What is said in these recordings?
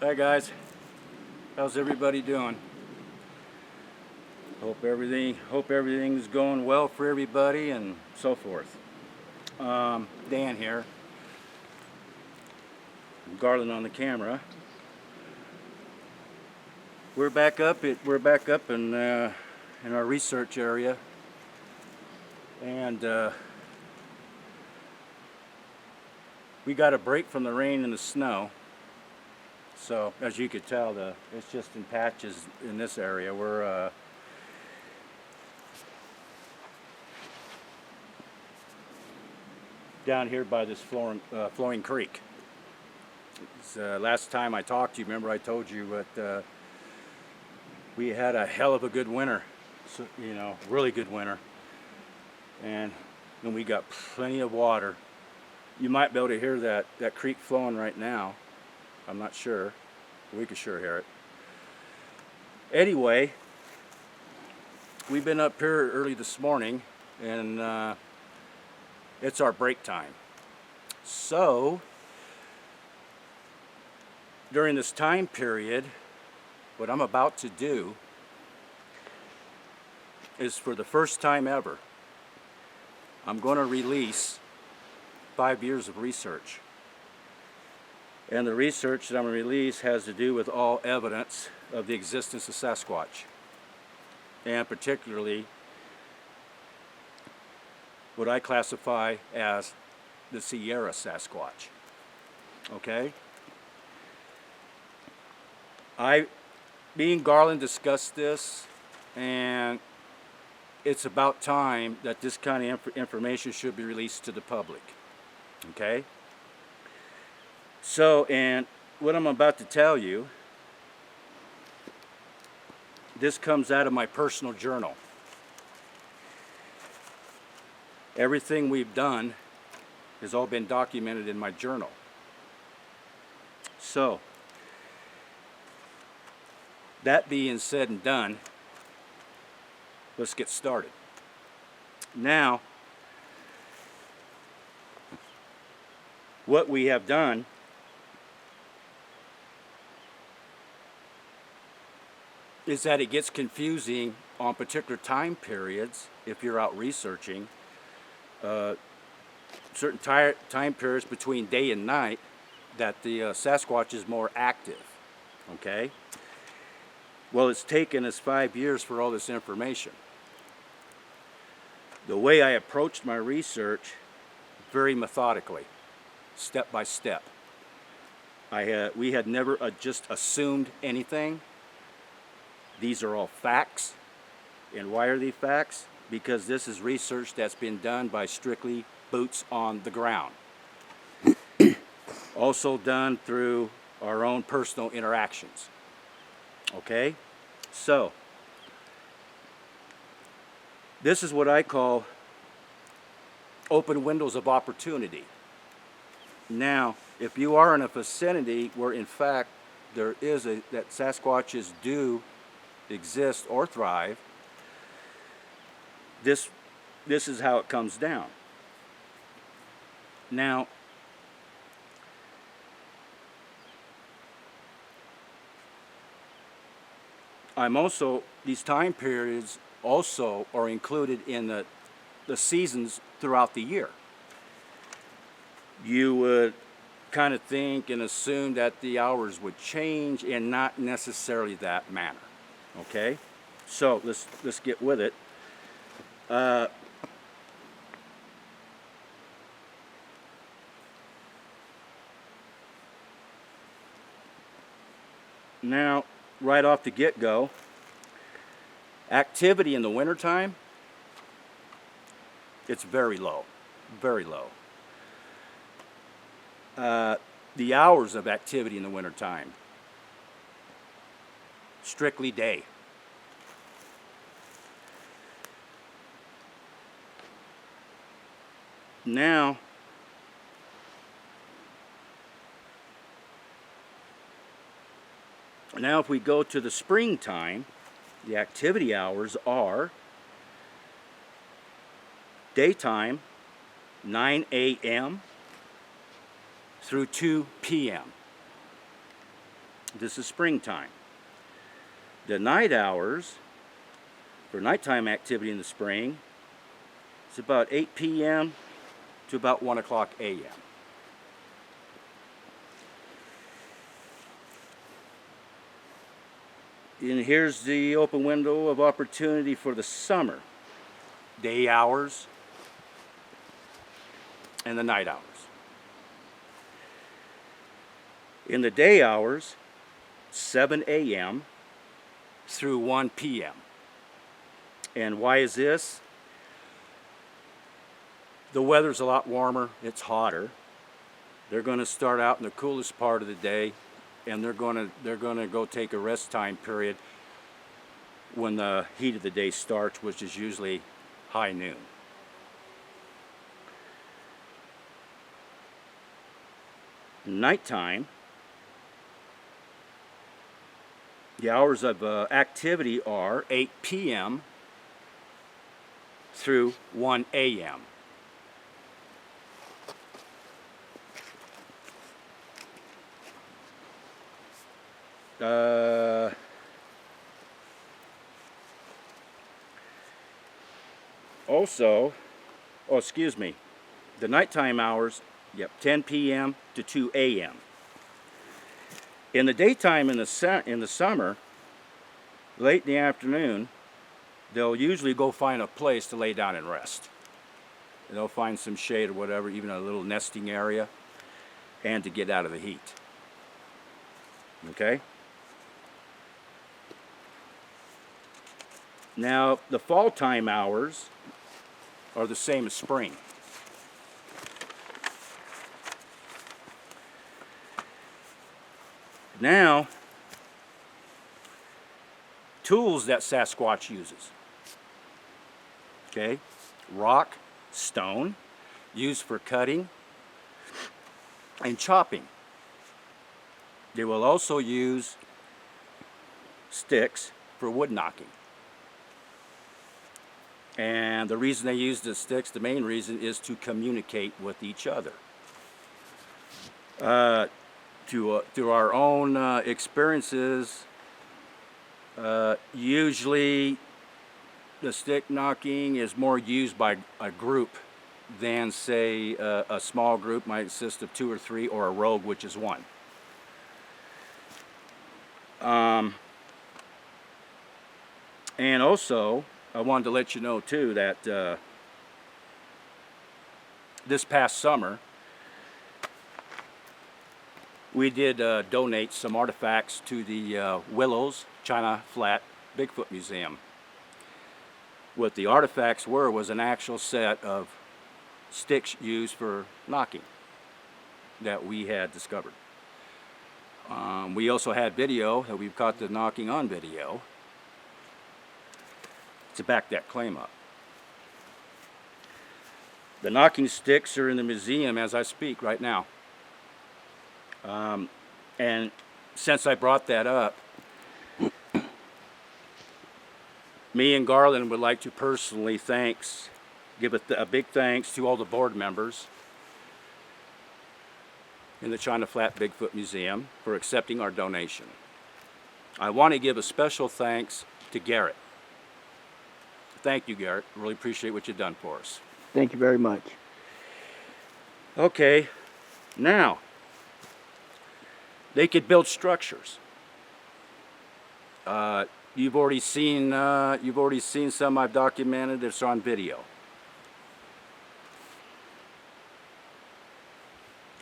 Hi guys, how's everybody doing? Hope everything's going well for everybody and so forth. Dan here, Garland on the camera. We're back up in our research area, and we got a break from the rain and the snow. So as you could tell, it's just in patches in this area. We're down here by this flowing creek. Last time I talked to you, remember I told you that we had a hell of a good winter, so, really good winter, and we got plenty of water. You might be able to hear that creek flowing right now. I'm not sure. We could sure hear it. Anyway, we've been up here early this morning, and it's our break time. So, during this time period, what I'm about to do is, for the first time ever, I'm going to release 5 years of research. And the research that I'm going to release has to do with all evidence of the existence of Sasquatch, and particularly what I classify as the Sierra Sasquatch. Okay? Me and Garland discussed this, and it's about time that this kind of information should be released to the public. Okay? So, and what I'm about to tell you, this comes out of my personal journal. Everything we've done has all been documented in my journal. So, that being said and done, let's get started. Now, what we have done is that it gets confusing on particular time periods if you're out researching. Certain time periods between day and night that the Sasquatch is more active. Okay? Well, it's taken us 5 years for all this information. The way I approached my research, very methodically, step by step. We had never just assumed anything. These are all facts. And why are they facts? Because this is research that's been done by strictly boots on the ground. Also done through our own personal interactions. Okay? So, this is what I call open windows of opportunity. Now, if you are in a vicinity where in fact that Sasquatches do exist or thrive, this is how it comes down. Now, these time periods also are included in the seasons throughout the year. You would kind of think and assume that the hours would change, and not necessarily that manner. Okay? So let's get with it. Now, right off the get-go, activity in the wintertime, it's very low, very low. The hours of activity in the wintertime, strictly day. Now, if we go to the springtime, the activity hours are daytime, 9 a.m. through 2 p.m. This is springtime. The night hours for nighttime activity in the spring is about 8 p.m. to about 1 o'clock a.m. And here's the open window of opportunity for the summer. Day hours and the night hours. In the day hours, 7 a.m. through 1 p.m. And why is this? The weather's a lot warmer, it's hotter. They're going to start out in the coolest part of the day, and they're going to go take a rest time period when the heat of the day starts, which is usually high noon. Nighttime, the hours of activity are 8 p.m. through 1 a.m. The nighttime hours, 10 p.m. to 2 a.m. In the daytime in the summer, late in the afternoon, they'll usually go find a place to lay down and rest. They'll find some shade or whatever, even a little nesting area, and to get out of the heat. Okay? Now, the fall time hours are the same as spring. Now, tools that Sasquatch uses. Okay? Rock, stone, used for cutting and chopping. They will also use sticks for wood knocking. And the reason they use the sticks, the main reason, is to communicate with each other. Through our own experiences, usually the stick knocking is more used by a group than, say, a small group might consist of 2 or 3, or a rogue, which is 1. And also, I wanted to let you know too that this past summer we did donate some artifacts to the Willows China Flat Bigfoot Museum. What the artifacts was an actual set of sticks used for knocking that we had discovered. We also had video that we've caught the knocking on video to back that claim up. The knocking sticks are in the museum as I speak right now. And since I brought that up, me and Garland would like to personally give a big thanks to all the board members in the China Flat Bigfoot Museum for accepting our donation. I want to give a special thanks to Garrett. Thank you, Garrett. Really appreciate what you've done for us. Thank you very much. Okay, now, they could build structures. You've already seen some I've documented. It's on video.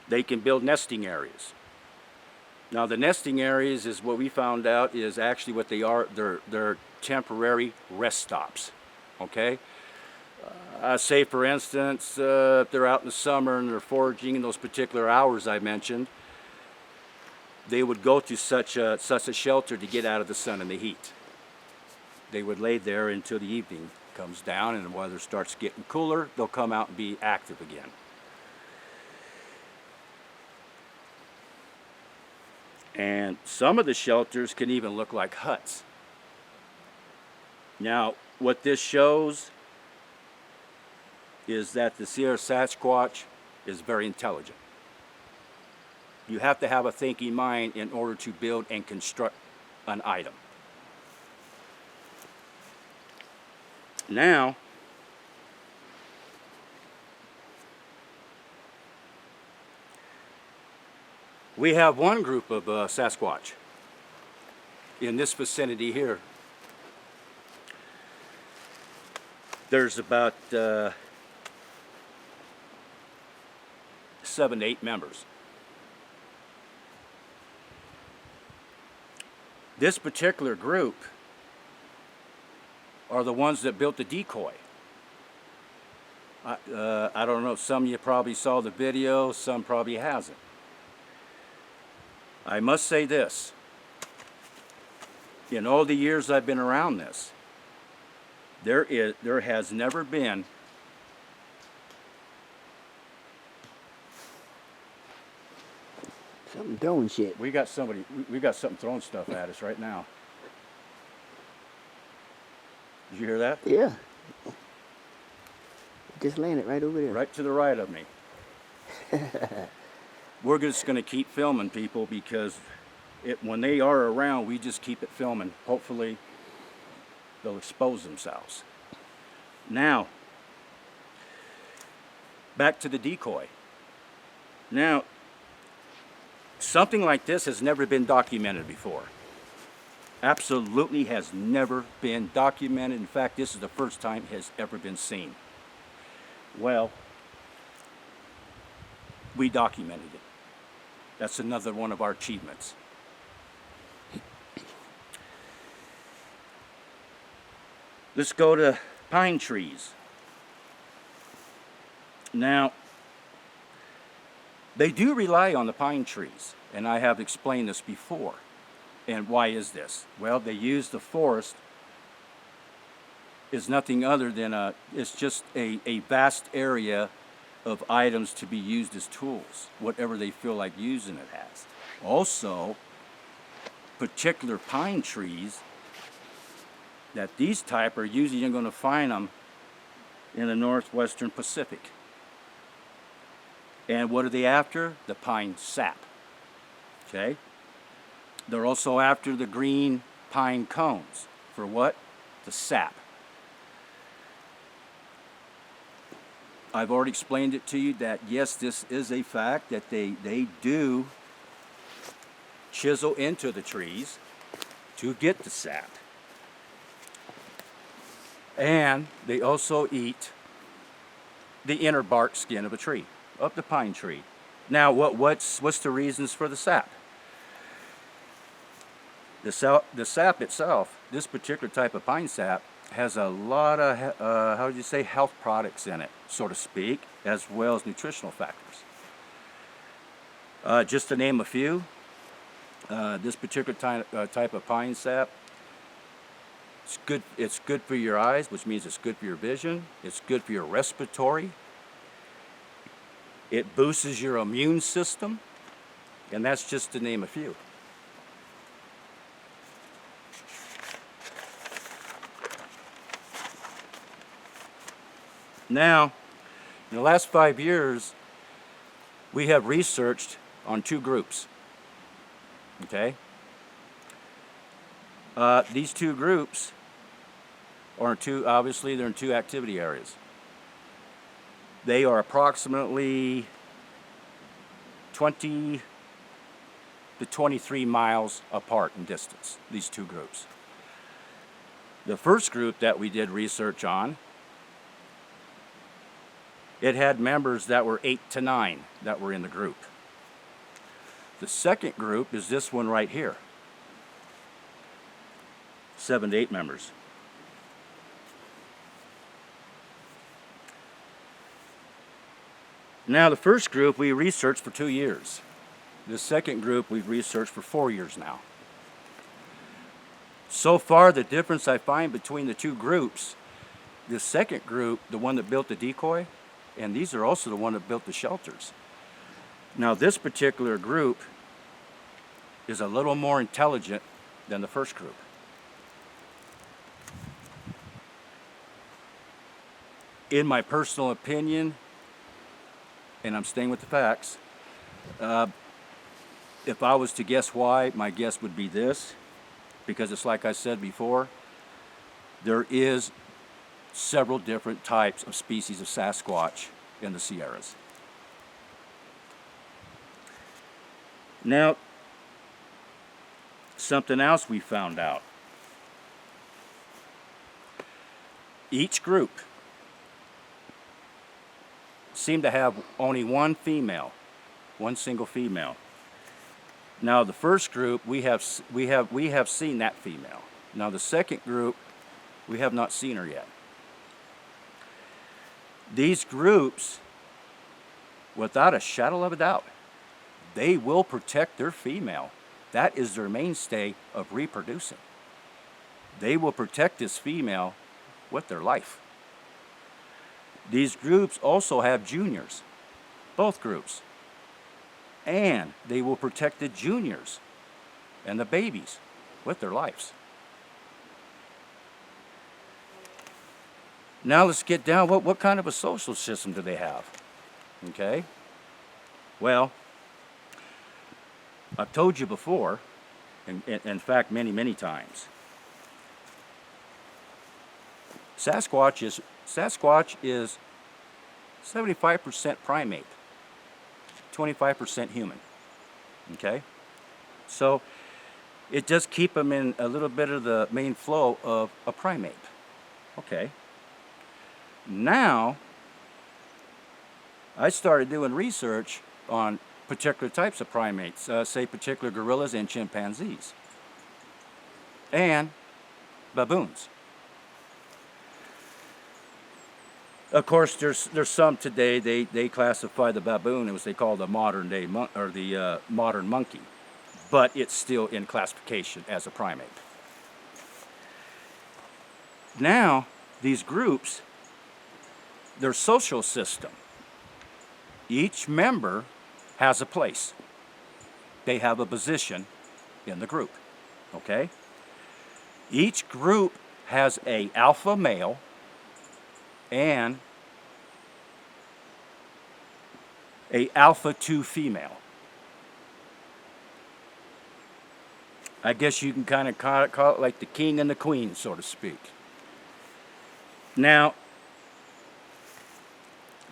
They can build nesting areas. Now, the nesting areas is what we found out is actually what they are. They're temporary rest stops. Okay. Say, for instance, if they're out in the summer and they're foraging in those particular hours I mentioned, they would go to such a shelter to get out of the sun and the heat. They would lay there until the evening comes down, and the weather starts getting cooler. They'll come out and be active again. And some of the shelters can even look like huts. Now, what this shows is that the Sierra Sasquatch is very intelligent. You have to have a thinking mind in order to build and construct an item. Now, we have one group of Sasquatch in this vicinity here. There's about 7 to 8 members. This particular group are the ones that built the decoy. I don't know, some of you probably saw the video, some probably hasn't. I must say this, in all the years I've been around this, there has never been something throwing shit. we got something throwing stuff at us right now. Did you hear that? Yeah. Just landed right over there. Right to the right of me. We're just going to keep filming, people, because when they are around, we just keep it filming. Hopefully, they'll expose themselves. Now, back to the decoy. Now, something like this has never been documented before. Absolutely has never been documented. In fact, this is the first time it has ever been seen. Well, we documented it. That's another one of our achievements. Let's go to pine trees. Now, they do rely on the pine trees, and I have explained this before. And why is this? Well, they use the forest is nothing other than it's just a vast area of items to be used as tools, whatever they feel like using it as. Also, particular pine trees, that these type are usually you're going to find them in the northwestern Pacific. And what are they after? The pine sap. Okay? They're also after the green pine cones. For what? The sap. I've already explained it to you that yes, this is a fact that they do chisel into the trees to get the sap. And they also eat the inner bark skin of a tree, of the pine tree. Now, what's the reasons for the sap? The sap itself, this particular type of pine sap, has a lot of, health products in it, so to speak, as well as nutritional factors. Just to name a few, this particular type of pine sap, it's good for your eyes, which means it's good for your vision. It's good for your respiratory. It boosts your immune system, and that's just to name a few. Now, in the last 5 years, we have researched on 2 groups. Okay? These 2 groups are obviously they're in 2 activity areas. They are approximately 20 to 23 miles apart in distance, these 2 groups. The first group that we did research on, it had members that were 8 to 9 that were in the group. The second group is this one right here. 7 to 8 members. Now, the first group we researched for 2 years. The second group we've researched for 4 years now. So far, the difference I find between the 2 groups, the second group, the one that built the decoy, and these are also the one that built the shelters. Now, this particular group is a little more intelligent than the first group. In my personal opinion, and I'm staying with the facts, if I was to guess why, my guess would be this, because it's like I said before, there is several different types of species of Sasquatch in the Sierras. Now, something else we found out. Each group seemed to have only one female, one single female. Now, the first group we have seen that female. Now, the second group we have not seen her yet. These groups, without a shadow of a doubt, they will protect their female. That is their mainstay of reproducing. They will protect this female with their life. These groups also have juniors, both groups. And they will protect the juniors and the babies with their lives. Now let's get down, what kind of a social system do they have? Okay? Well, I've told you before, in fact many times, Sasquatch is 75% primate, 25% human. Okay? So it does keep them in a little bit of the main flow of a primate. Okay. Now, I started doing research on particular types of primates, say particular gorillas and chimpanzees, and baboons. Of course, there's some today. They classify the baboon as they call the modern day modern monkey, but it's still in classification as a primate. Now, these groups, their social system, each member has a place. They have a position in the group. Okay? Each group has an alpha male and a alpha 2 female. I guess you can kind of call it like the king and the queen, so to speak. Now,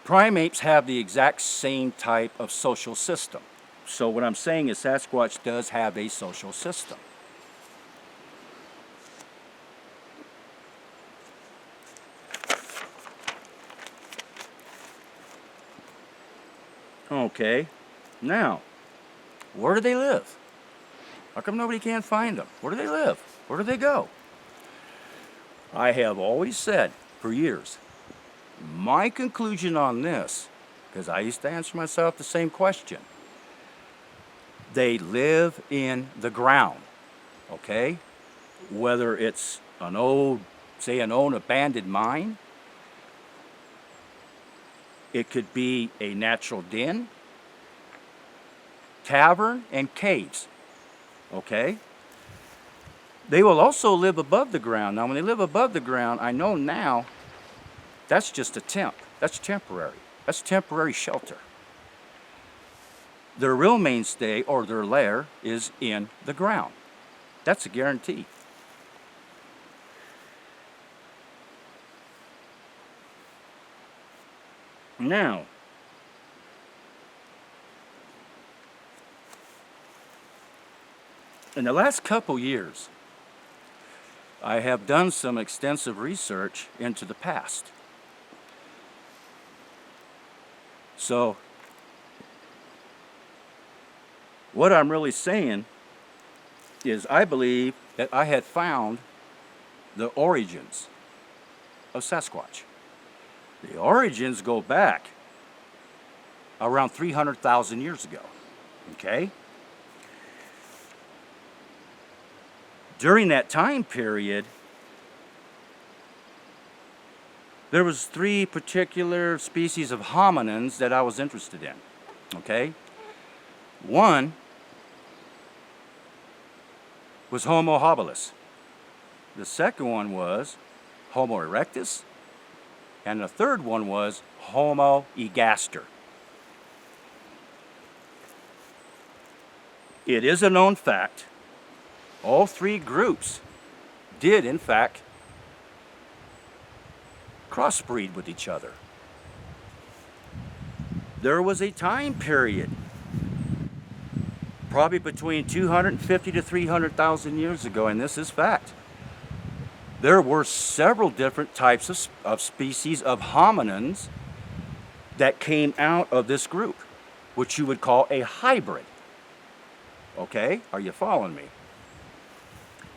primates have the exact same type of social system. So what I'm saying is Sasquatch does have a social system. Okay, now, where do they live? How come nobody can't find them? Where do they live? Where do they go? I have always said for years, my conclusion on this, because I used to answer myself the same question, they live in the ground, okay? Whether it's an old abandoned mine, it could be a natural den, cavern, and caves, okay? They will also live above the ground. Now, when they live above the ground, I know now that's just a temp. That's temporary. That's temporary shelter. Their real mainstay or their lair is in the ground. That's a guarantee. Now, in the last couple years, I have done some extensive research into the past. So, what I'm really saying is I believe that I had found the origins of Sasquatch. The origins go back around 300,000 years ago, okay? During that time period, there was 3 particular species of hominins that I was interested in, okay? One was Homo habilis. The second one was Homo erectus. And the third one was Homo ergaster. it is a known fact, all three groups did, in fact, crossbreed with each other. There was a time period, probably between 250 to 300,000 years ago, and this is fact. There were several different types of species of hominins that came out of this group, which you would call a hybrid. Okay, are you following me?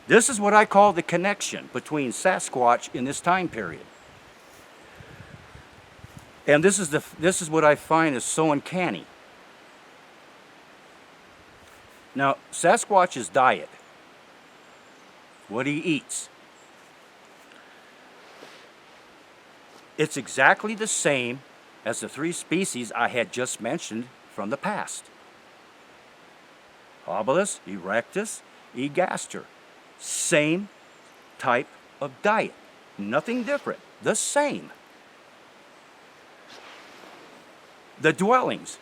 This is what I call the connection between Sasquatch in this time period. And this is what I find is so uncanny. Now, Sasquatch's diet, what he eats, it's exactly the same as the three species I had just mentioned from the past. Habilis, erectus, egaster. Same type of diet. Nothing different. The same. The dwellings,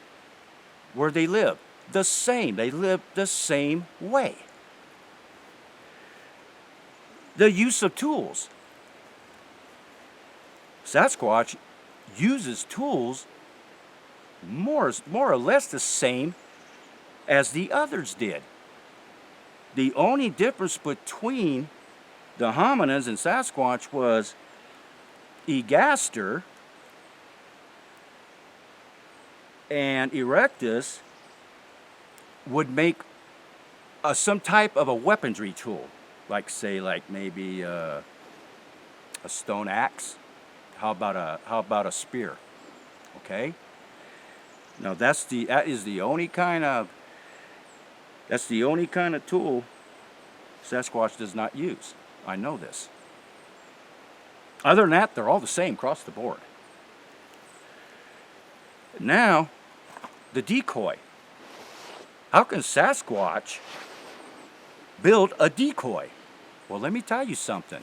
where they live, the same. They live the same way. The use of tools. Sasquatch uses tools more or less the same as the others did. The only difference between the hominins and Sasquatch was egaster and erectus would make some type of a weaponry tool, like maybe a stone axe. How about a spear? Okay. Now that's the only kind of tool Sasquatch does not use. I know this. Other than that, they're all the same across the board. Now, the decoy. How can Sasquatch build a decoy? Well, let me tell you something.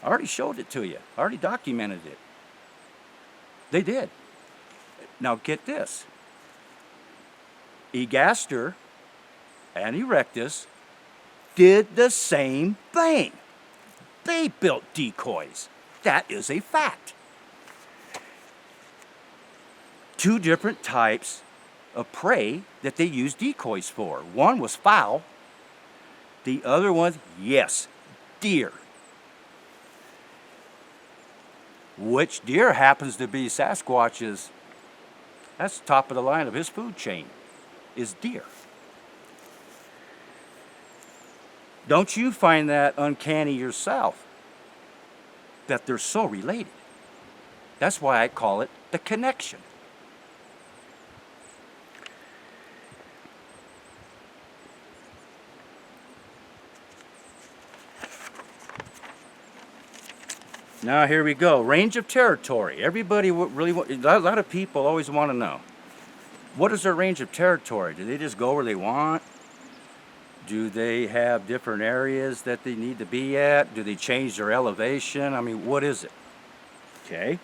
I already showed it to you. I already documented it. They did. Now get this. Egaster and erectus did the same thing. They built decoys. That is a fact. Two different types of prey that they used decoys for. One was fowl. The other one, yes, deer. Which deer happens to be Sasquatch's, that's the top of the line of his food chain, is deer. Don't you find that uncanny yourself, that they're so related? That's why I call it the connection. Now here we go, range of territory. Everybody really a lot of people always want to know, what is their range of territory? Do they just go where they want? Do they have different areas that they need to be at? Do they change their elevation? I mean, what is it? Okay.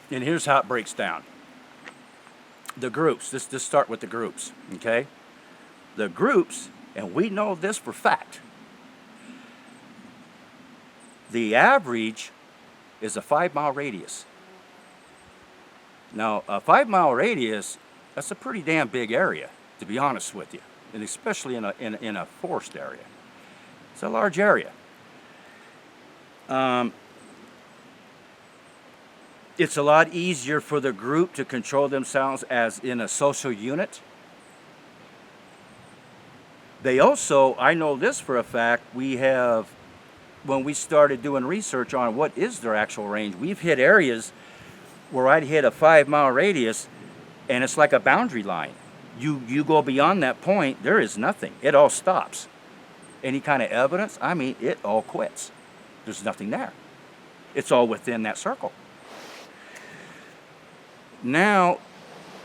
And here's how it breaks down. The groups, let's start with the groups, okay? The groups, and we know this for fact, the average is a 5-mile radius. Now, a 5-mile radius, that's a pretty damn big area, to be honest with you, and especially in a forest area. It's a large area. It's a lot easier for the group to control themselves as in a social unit. They also, I know this for a fact, when we started doing research on what is their actual range, we've hit areas where I'd hit a 5-mile radius and it's like a boundary line. You go beyond that point, there is nothing. It all stops. Any kind of evidence, I mean, it all quits. There's nothing there. It's all within that circle. Now,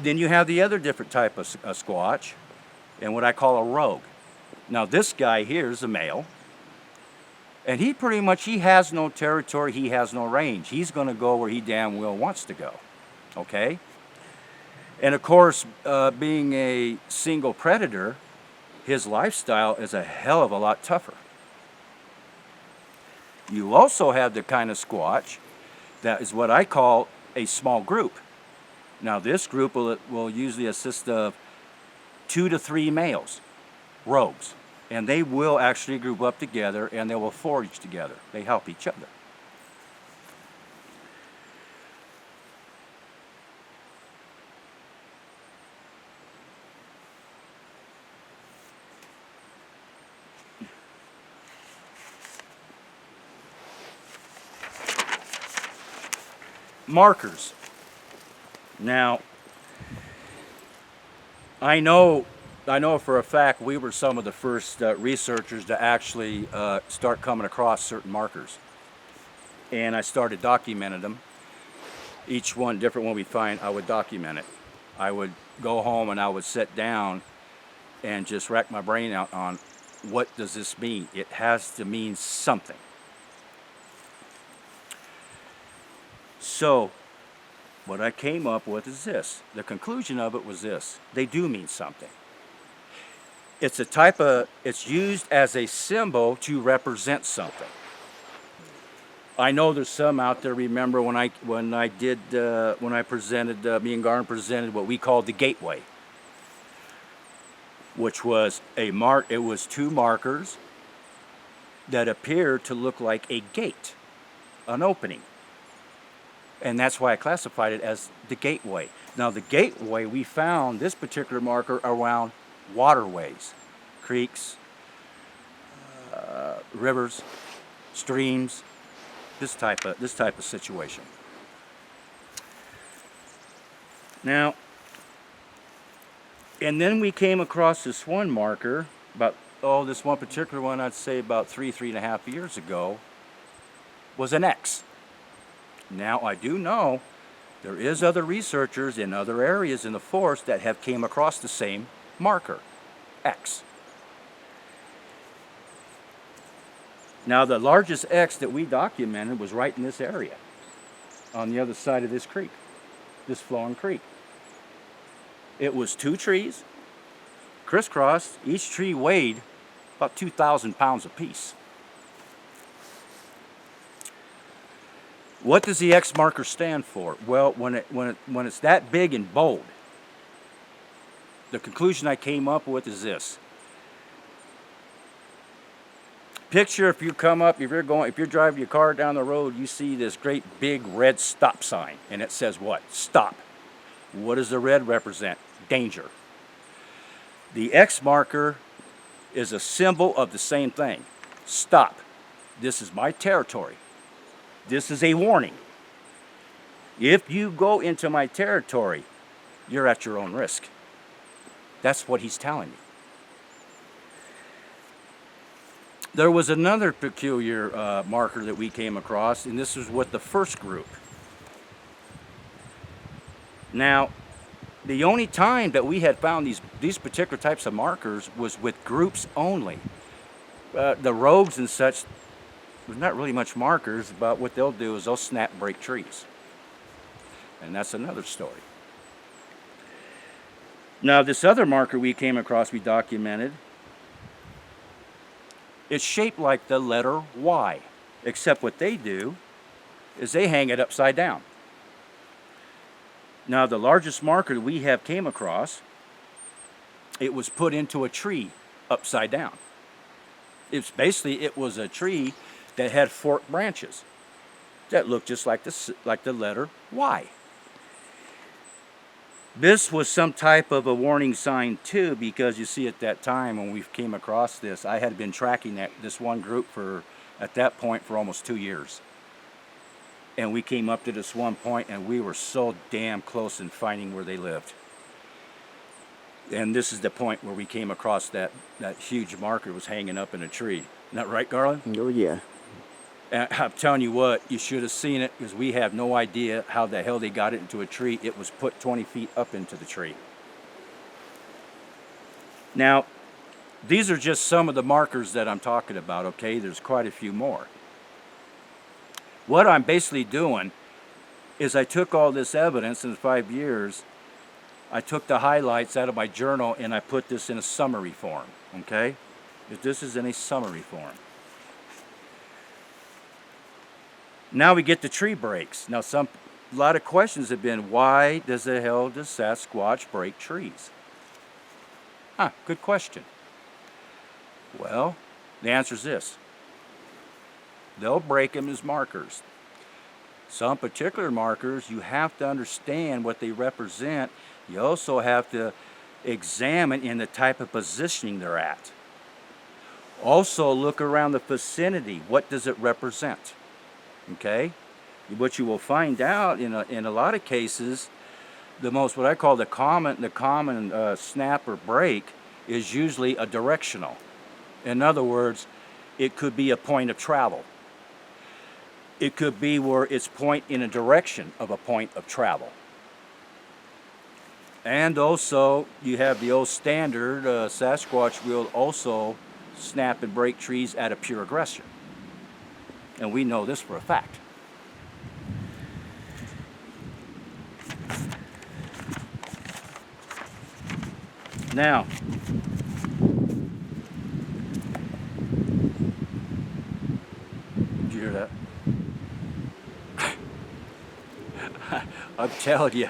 then you have the other different type of squatch, and what I call a rogue. Now this guy here is a male, and he has no territory, he has no range. He's going to go where he damn well wants to go, okay? And of course, being a single predator, his lifestyle is a hell of a lot tougher. You also have the kind of squatch that is what I call a small group. Now this group will usually consist of 2 to 3 males, rogues, and they will actually group up together and they will forage together. They help each other. Markers. Now, I know for a fact we were some of the first researchers to actually start coming across certain markers. And I started documenting them. Each one, different one we find, I would document it. I would go home and I would sit down and just rack my brain out on what does this mean? It has to mean something. So, what I came up with is this. The conclusion of it was this. They do mean something. It's used as a symbol to represent something. I know there's some out there, remember when I presented, me and Garn presented what we called the gateway, which was it was 2 markers that appeared to look like a gate, an opening. And that's why I classified it as the gateway. Now the gateway, we found this particular marker around waterways, creeks, rivers, streams, this type of situation. Now, and then we came across this one marker, this one particular one I'd say about 3.5 years ago, was an X. Now, I do know there is other researchers in other areas in the forest that have came across the same marker, X. Now, the largest X that we documented was right in this area, on the other side of this creek, this flowing creek. It was 2 trees, crisscrossed. Each tree weighed about 2,000 pounds apiece. What does the X marker stand for? Well, when it's that big and bold, the conclusion I came up with is this. Picture if you're driving your car down the road, you see this great big red stop sign, and it says what? Stop. What does the red represent? Danger. The X marker is a symbol of the same thing. Stop. This is my territory. This is a warning. If you go into my territory, you're at your own risk. That's what he's telling me. There was another peculiar marker that we came across, and this was with the first group. Now, the only time that we had found these particular types of markers was with groups only. The rogues and such, there's not really much markers, but what they'll do is they'll snap and break trees. And that's another story. Now, this other marker we came across, we documented, it's shaped like the letter Y, except what they do is they hang it upside down. Now, the largest marker that we have came across, it was put into a tree upside down. It was a tree that had forked branches that looked just like the letter Y. This was some type of a warning sign too, because you see at that time when we came across this, I had been tracking this one group at that point for almost 2 years. And we came up to this one point and we were so damn close in finding where they lived. And this is the point where we came across that huge marker was hanging up in a tree. Isn't that right, Garland? Oh, yeah. And I'm telling you what, you should have seen it, because we have no idea how the hell they got it into a tree. It was put 20 feet up into the tree. Now, these are just some of the markers that I'm talking about, okay? There's quite a few more. What I'm basically doing is I took all this evidence in 5 years I took the highlights out of my journal and I put this in a summary form, okay? This is in a summary form. Now we get to tree breaks. Now a lot of questions have been, why does the hell does Sasquatch break trees? Good question. Well, the answer is this. They'll break them as markers. Some particular markers, you have to understand what they represent. You also have to examine in the type of positioning they're at. Also look around the vicinity. What does it represent? Okay? What you will find out in a lot of cases, what I call the common snap or break is usually a directional. In other words, it could be a point of travel. It could be where it's point in a direction of a point of travel. And also, you have the old standard, Sasquatch will also snap and break trees at a pure aggression. And we know this for a fact. Now, did you hear that? I'm telling you,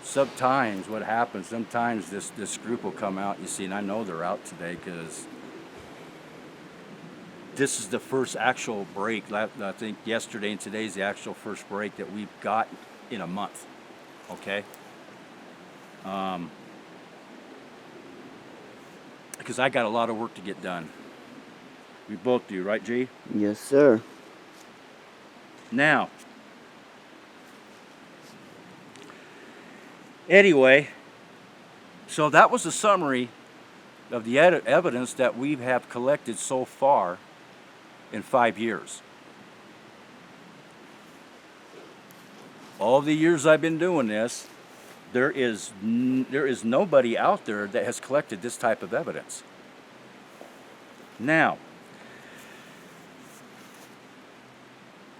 sometimes what happens, sometimes this group will come out, you see, and I know they're out today because this is the first actual break. I think yesterday and today's the actual first break that we've got in a month, okay? Because I got a lot of work to get done. We both do, right, G? Yes, sir. Now, anyway, so that was a summary of the evidence that we have collected so far in 5 years. All the years I've been doing this, there is nobody out there that has collected this type of evidence. Now,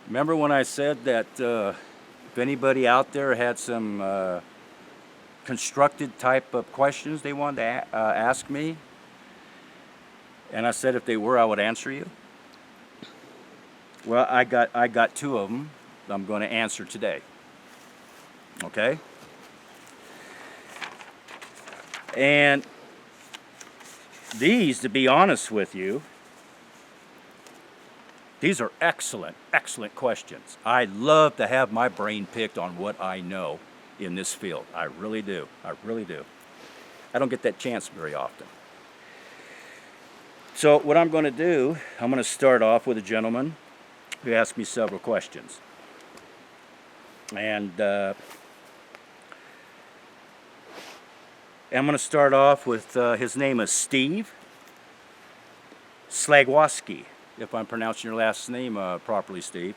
remember when I said that if anybody out there had some constructed type of questions they wanted to ask me, and I said if they were, I would answer you? Well, I got 2 of them that I'm going to answer today. Okay? And these, to be honest with you, these are excellent, excellent questions. I love to have my brain picked on what I know in this field. I really do. I really do. I don't get that chance very often. So what I'm going to do, I'm going to start off with a gentleman who asked me several questions. And I'm going to start off with, his name is Steve Slagwoski, if I'm pronouncing your last name properly, Steve.